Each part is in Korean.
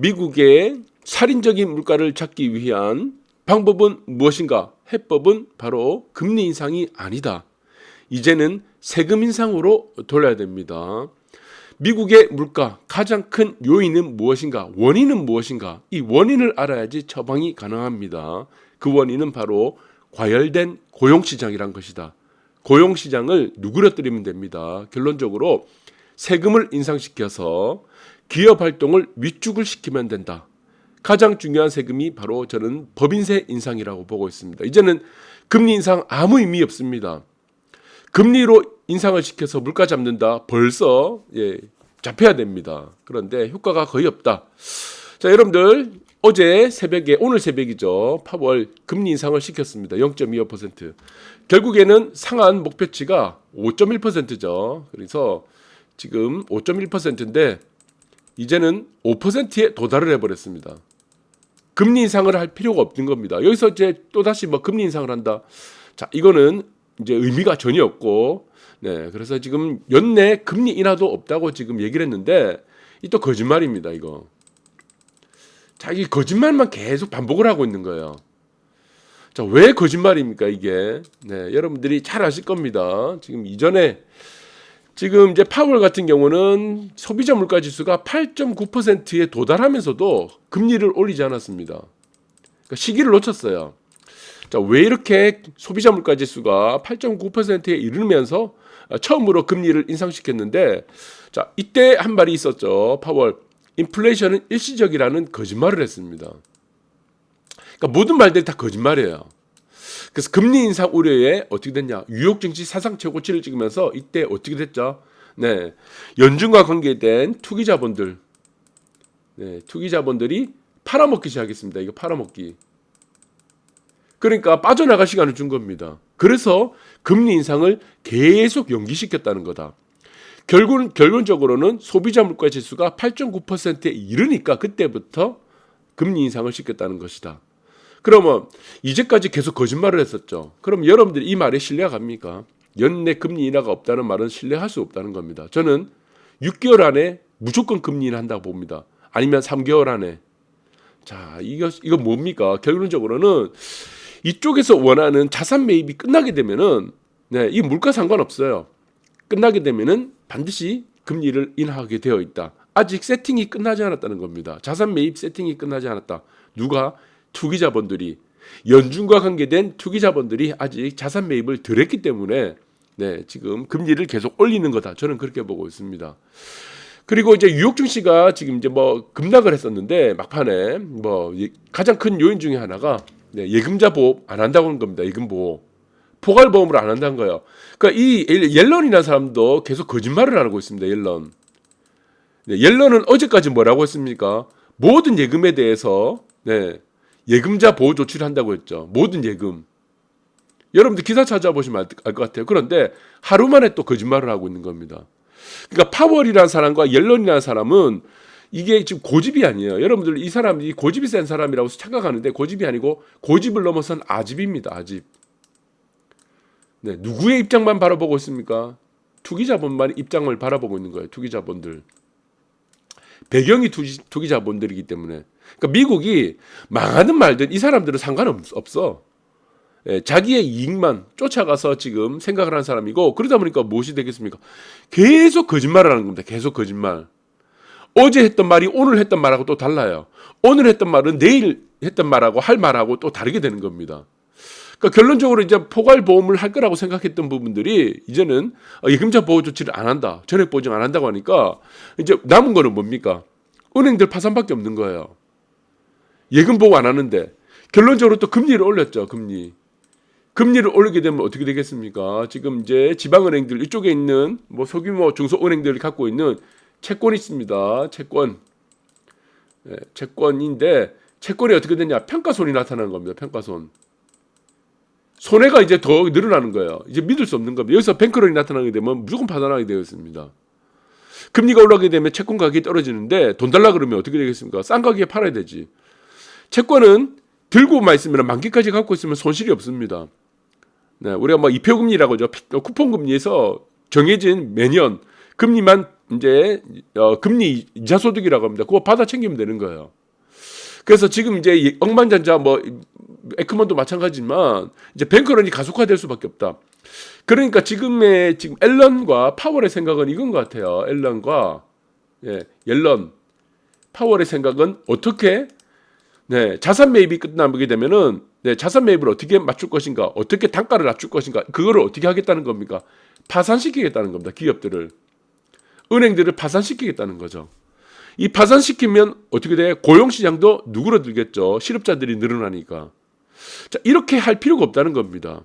미국의 살인적인 물가를 잡기 위한 방법은 무엇인가? 해법은 바로 금리 인상이 아니다. 이제는 세금 인상으로 돌려야 됩니다. 미국의 물가 가장 큰 요인은 무엇인가? 원인은 무엇인가? 이 원인을 알아야지 처방이 가능합니다. 그 원인은 바로 과열된 고용시장이란 것이다. 고용시장을 누그러뜨리면 됩니다. 결론적으로 세금을 인상시켜서 기업 활동을 위축을 시키면 된다. 가장 중요한 세금이 바로 저는 법인세 인상이라고 보고 있습니다. 이제는 금리 인상 아무 의미 없습니다. 금리로 인상을 시켜서 물가 잡는다. 벌써 잡혀야 됩니다. 그런데 효과가 거의 없다. 자, 여러분들 어제 새벽에 오늘 새벽이죠. 파월 금리 인상을 시켰습니다. 0.25%. 결국에는 상한 목표치가 5.1%죠. 그래서 지금 5.1%인데 이제는 5%에 도달을 해버렸습니다. 금리 인상을 할 필요가 없는 겁니다. 여기서 이제 또다시 금리 인상을 한다. 자, 이거는 이제 의미가 전혀 없고, 그래서 지금 연내 금리 인하도 없다고 지금 얘기를 했는데, 이 또 거짓말입니다, 이거. 자, 이 거짓말만 계속 반복을 하고 있는 거예요. 자, 왜 거짓말입니까, 이게? 여러분들이 잘 아실 겁니다. 지금 이전에, 지금 이제 파월 같은 경우는 소비자 물가 지수가 8.9%에 도달하면서도 금리를 올리지 않았습니다. 그러니까 시기를 놓쳤어요. 자, 왜 이렇게 소비자 물가 지수가 8.9%에 이르면서 처음으로 금리를 인상시켰는데, 자, 이때 한 말이 있었죠. 파월. 인플레이션은 일시적이라는 거짓말을 했습니다. 그러니까 모든 말들이 다 거짓말이에요. 그래서 금리 인상 우려에 어떻게 됐냐? 뉴욕 증시 사상 최고치를 찍으면서 이때 어떻게 됐죠? 연준과 관계된 투기자본들, 투기자본들이 팔아먹기 시작했습니다. 이거 팔아먹기. 그러니까 빠져나갈 시간을 준 겁니다. 그래서 금리 인상을 계속 연기시켰다는 거다. 결론적으로는 소비자 물가 지수가 8.9%에 이르니까 그때부터 금리 인상을 시켰다는 것이다. 그러면 이제까지 계속 거짓말을 했었죠. 그럼 여러분들이 이 말에 신뢰가 갑니까? 연내 금리 인하가 없다는 말은 신뢰할 수 없다는 겁니다. 저는 6개월 안에 무조건 금리 인하한다고 봅니다. 아니면 3개월 안에. 자, 이거 뭡니까? 결론적으로는 이쪽에서 원하는 자산 매입이 끝나게 되면은 이 물가 상관없어요. 끝나게 되면은 반드시 금리를 인하하게 되어 있다. 아직 세팅이 끝나지 않았다는 겁니다. 자산 매입 세팅이 끝나지 않았다. 누가? 투기자본들이, 연준과 관계된 투기자본들이 아직 자산 매입을 덜 했기 때문에 지금 금리를 계속 올리는 거다. 저는 그렇게 보고 있습니다. 그리고 이제 뉴욕 증시가 지금 이제 급락을 했었는데 막판에 가장 큰 요인 중에 하나가 예금자 보호 안 한다고 하는 겁니다. 예금 보호. 포괄 보험을 안 한다는 거예요. 그러니까 이 옐런이라는 사람도 계속 거짓말을 하고 있습니다. 옐런. 옐런은 어제까지 뭐라고 했습니까? 모든 예금에 대해서 예금자 보호 조치를 한다고 했죠. 모든 예금. 여러분들 기사 찾아보시면 알 것 같아요. 그런데 하루 만에 또 거짓말을 하고 있는 겁니다. 그러니까 파월이라는 사람과 옐런이라는 사람은 이게 지금 고집이 아니에요. 여러분들 이 사람이 고집이 센 사람이라고 착각하는데 고집이 아니고 고집을 넘어선 아집입니다. 아집. 누구의 입장만 바라보고 있습니까? 투기자본만 입장을 바라보고 있는 거예요. 투기자본들. 배경이 투기자본들이기 때문에. 그러니까 미국이 망하든 말든 이 사람들은 상관없어. 자기의 이익만 쫓아가서 지금 생각을 하는 사람이고, 그러다 보니까 무엇이 되겠습니까? 계속 거짓말을 하는 겁니다. 계속 거짓말. 어제 했던 말이 오늘 했던 말하고 또 달라요. 오늘 했던 말은 내일 했던 말하고 할 말하고 또 다르게 되는 겁니다. 그러니까 결론적으로 이제 포괄 보험을 할 거라고 생각했던 부분들이 이제는 예금자 보호 조치를 안 한다. 전액 보증 안 한다고 하니까 이제 남은 거는 뭡니까? 은행들 파산밖에 없는 거예요. 예금 보호 안 하는데 결론적으로 또 금리를 올렸죠. 금리를 올리게 되면 어떻게 되겠습니까? 지금 이제 지방은행들 이쪽에 있는 소규모 중소은행들이 갖고 있는 채권이 있습니다. 채권인데 채권이 어떻게 되냐? 평가손이 나타나는 겁니다. 평가손. 손해가 이제 더 늘어나는 거예요. 이제 믿을 수 없는 겁니다. 여기서 뱅크런이 나타나게 되면 무조건 파산하게 되어 있습니다. 금리가 올라가게 되면 채권 가격이 떨어지는데 돈 달라 그러면 어떻게 되겠습니까? 싼 가격에 팔아야 되지. 채권은 들고만 있으면 만기까지 갖고 있으면 손실이 없습니다. 우리가 입표금리라고 하죠. 쿠폰금리에서 정해진 매년 금리만 이제 금리 이자 소득이라고 합니다. 그거 받아 챙기면 되는 거예요. 그래서 지금 이제 억만장자 뭐 에크먼도 마찬가지지만 이제 뱅크런이 가속화될 수밖에 없다. 그러니까 지금 앨런과 파월의 생각은 이건 것 같아요. 앨런과 옐런 파월의 생각은 어떻게 자산 매입이 끝나게 되면은 자산 매입을 어떻게 맞출 것인가, 어떻게 단가를 낮출 것인가, 그거를 어떻게 하겠다는 겁니까? 파산시키겠다는 겁니다. 기업들을, 은행들을 파산시키겠다는 거죠. 이 파산시키면 어떻게 돼? 고용시장도 누그러들겠죠. 실업자들이 늘어나니까. 자, 이렇게 할 필요가 없다는 겁니다.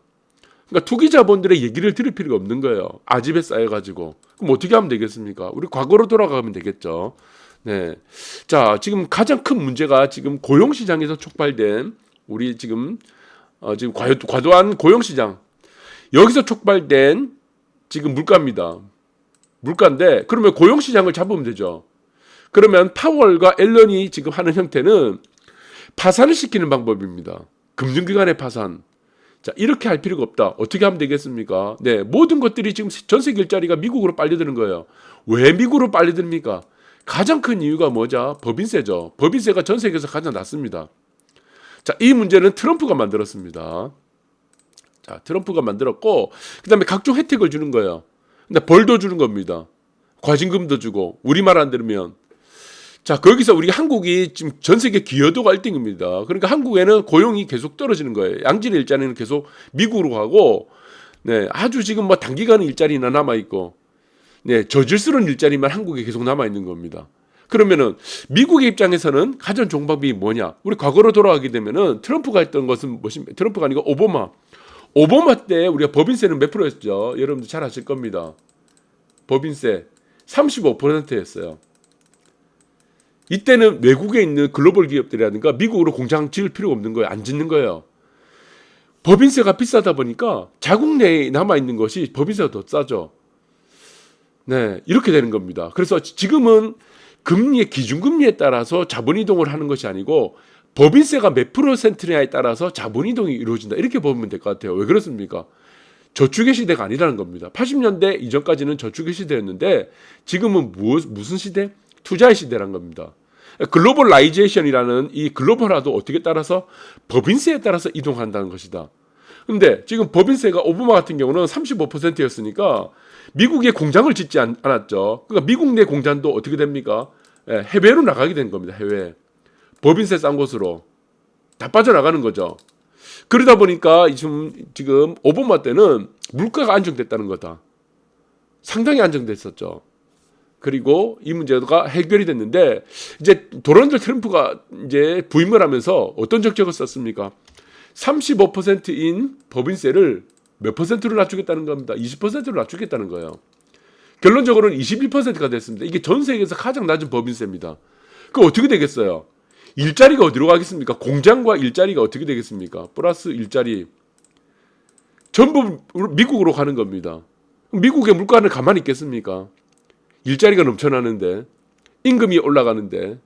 그러니까 투기자본들의 얘기를 들을 필요가 없는 거예요. 아집에 쌓여가지고. 그럼 어떻게 하면 되겠습니까? 우리 과거로 돌아가면 되겠죠. 네. 자, 지금 가장 큰 문제가 지금 고용시장에서 촉발된 우리 지금 과도한 고용시장. 여기서 촉발된 지금 물가입니다. 물가인데 그러면 고용시장을 잡으면 되죠. 그러면 파월과 앨런이 지금 하는 형태는 파산을 시키는 방법입니다. 금융기관의 파산. 자, 이렇게 할 필요가 없다. 어떻게 하면 되겠습니까? 네, 모든 것들이 지금 전 세계 일자리가 미국으로 빨려드는 거예요. 왜 미국으로 빨려듭니까? 가장 큰 이유가 뭐죠? 법인세죠. 법인세가 전 세계에서 가장 낮습니다. 자, 이 문제는 트럼프가 만들었습니다. 자, 트럼프가 만들었고, 그 다음에 각종 혜택을 주는 거예요. 근데 벌도 주는 겁니다. 과징금도 주고, 우리말 안 들으면. 자, 거기서 우리 한국이 지금 전 세계 기여도가 1등입니다. 그러니까 한국에는 고용이 계속 떨어지는 거예요. 양질의 일자리는 계속 미국으로 가고, 아주 지금 뭐 단기간 일자리나 남아있고, 저질스러운 일자리만 한국에 계속 남아있는 겁니다. 그러면은 미국의 입장에서는 가장 좋은 방법이 뭐냐? 우리 과거로 돌아가게 되면은 트럼프가 했던 것은 트럼프가 아니고 오바마 때 우리가 법인세는 몇 프로였죠? 여러분들 잘 아실 겁니다. 법인세 35%였어요. 이때는 외국에 있는 글로벌 기업들이라든가 미국으로 공장 지을 필요가 없는 거예요. 안 짓는 거예요. 법인세가 비싸다 보니까 자국 내에 남아있는 것이 법인세가 더 싸죠. 이렇게 되는 겁니다. 그래서 지금은 기준금리에 따라서 자본이동을 하는 것이 아니고 법인세가 몇 %냐에 따라서 자본이동이 이루어진다. 이렇게 보면 될 것 같아요. 왜 그렇습니까? 저축의 시대가 아니라는 겁니다. 80년대 이전까지는 저축의 시대였는데 지금은 무슨 시대? 투자의 시대란 겁니다. 글로벌라이제이션이라는 이 글로벌화도 어떻게 따라서 법인세에 따라서 이동한다는 것이다. 근데 지금 법인세가 오바마 같은 경우는 35%였으니까 미국에 공장을 짓지 않았죠. 그러니까 미국 내 공장도 어떻게 됩니까? 해외로 나가게 된 겁니다. 해외. 법인세 싼 곳으로 다 빠져나가는 거죠. 그러다 보니까 지금 오바마 때는 물가가 안정됐다는 거다. 상당히 안정됐었죠. 그리고 이 문제가 해결이 됐는데 이제 도널드 트럼프가 이제 부임을 하면서 어떤 정책을 썼습니까? 35%인 법인세를 몇 %로 낮추겠다는 겁니다. 20%로 낮추겠다는 거예요. 결론적으로는 21%가 됐습니다. 이게 전 세계에서 가장 낮은 법인세입니다. 그럼 어떻게 되겠어요? 일자리가 어디로 가겠습니까? 공장과 일자리가 어떻게 되겠습니까? 플러스 일자리. 전부 미국으로 가는 겁니다. 미국의 물가는 가만히 있겠습니까? 일자리가 넘쳐나는데, 임금이 올라가는데,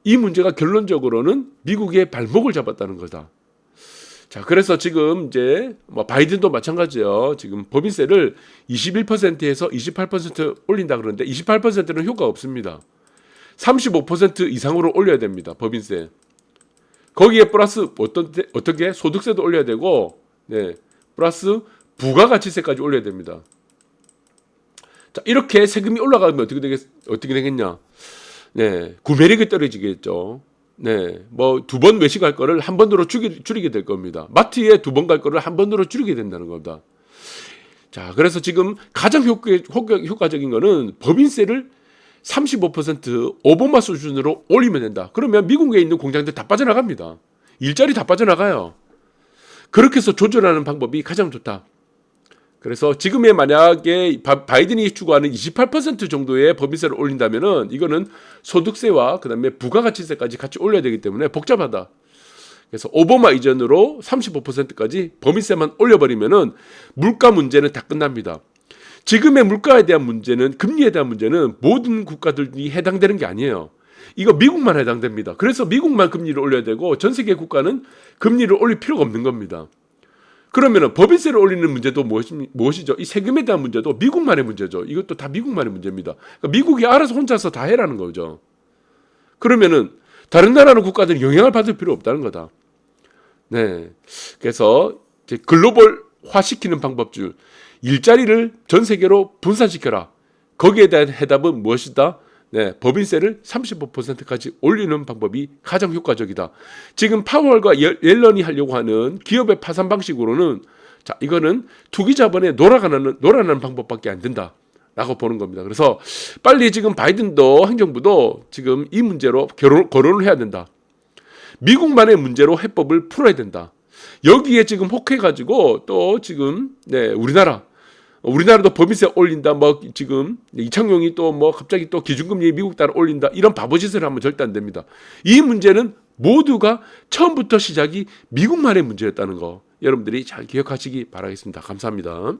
이 문제가 결론적으로는 미국의 발목을 잡았다는 거다. 자, 그래서 지금 이제 뭐 바이든도 마찬가지예요. 지금 법인세를 21%에서 28% 올린다 그러는데 28%는 효과가 없습니다. 35% 이상으로 올려야 됩니다. 법인세. 거기에 플러스 어떻게 소득세도 올려야 되고, 플러스 부가가치세까지 올려야 됩니다. 자, 이렇게 세금이 올라가면 어떻게 되겠냐? 구매력이 떨어지겠죠. 뭐 두 번 외식할 거를 한 번으로 줄이게 될 겁니다. 마트에 두 번 갈 거를 한 번으로 줄이게 된다는 겁니다. 자, 그래서 지금 가장 효과적인 거는 법인세를 35% 오바마 수준으로 올리면 된다. 그러면 미국에 있는 공장들 다 빠져나갑니다. 일자리 다 빠져나가요. 그렇게 해서 조절하는 방법이 가장 좋다. 그래서 지금의 만약에 바이든이 추구하는 28% 정도의 법인세를 올린다면은 이거는 소득세와 그다음에 부가가치세까지 같이 올려야 되기 때문에 복잡하다. 그래서 오바마 이전으로 35%까지 법인세만 올려버리면은 물가 문제는 다 끝납니다. 지금의 물가에 대한 문제는, 금리에 대한 문제는 모든 국가들이 해당되는 게 아니에요. 이거 미국만 해당됩니다. 그래서 미국만 금리를 올려야 되고 전 세계 국가는 금리를 올릴 필요가 없는 겁니다. 그러면은 법인세를 올리는 문제도 무엇이죠? 이 세금에 대한 문제도 미국만의 문제죠. 이것도 다 미국만의 문제입니다. 그러니까 미국이 알아서 혼자서 다 해라는 거죠. 그러면은 다른 나라는 국가들이 영향을 받을 필요 없다는 거다. 네. 그래서 이제 글로벌화 시키는 방법 중 일자리를 전 세계로 분산시켜라. 거기에 대한 해답은 무엇이다? 네, 법인세를 35%까지 올리는 방법이 가장 효과적이다. 지금 파월과 옐런이 하려고 하는 기업의 파산 방식으로는 자, 이거는 투기 자본에 놀아나는 방법밖에 안 된다라고 보는 겁니다. 그래서 빨리 지금 바이든도 행정부도 지금 이 문제로 거론을 해야 된다. 미국만의 문제로 해법을 풀어야 된다. 여기에 지금 혹해가지고 또 지금 네, 우리나라도 법인세 올린다. 뭐 지금 이창용이 또 뭐 갑자기 또 기준금리 미국 따라 올린다. 이런 바보짓을 하면 절대 안 됩니다. 이 문제는 모두가 처음부터 시작이 미국만의 문제였다는 거 여러분들이 잘 기억하시기 바라겠습니다. 감사합니다.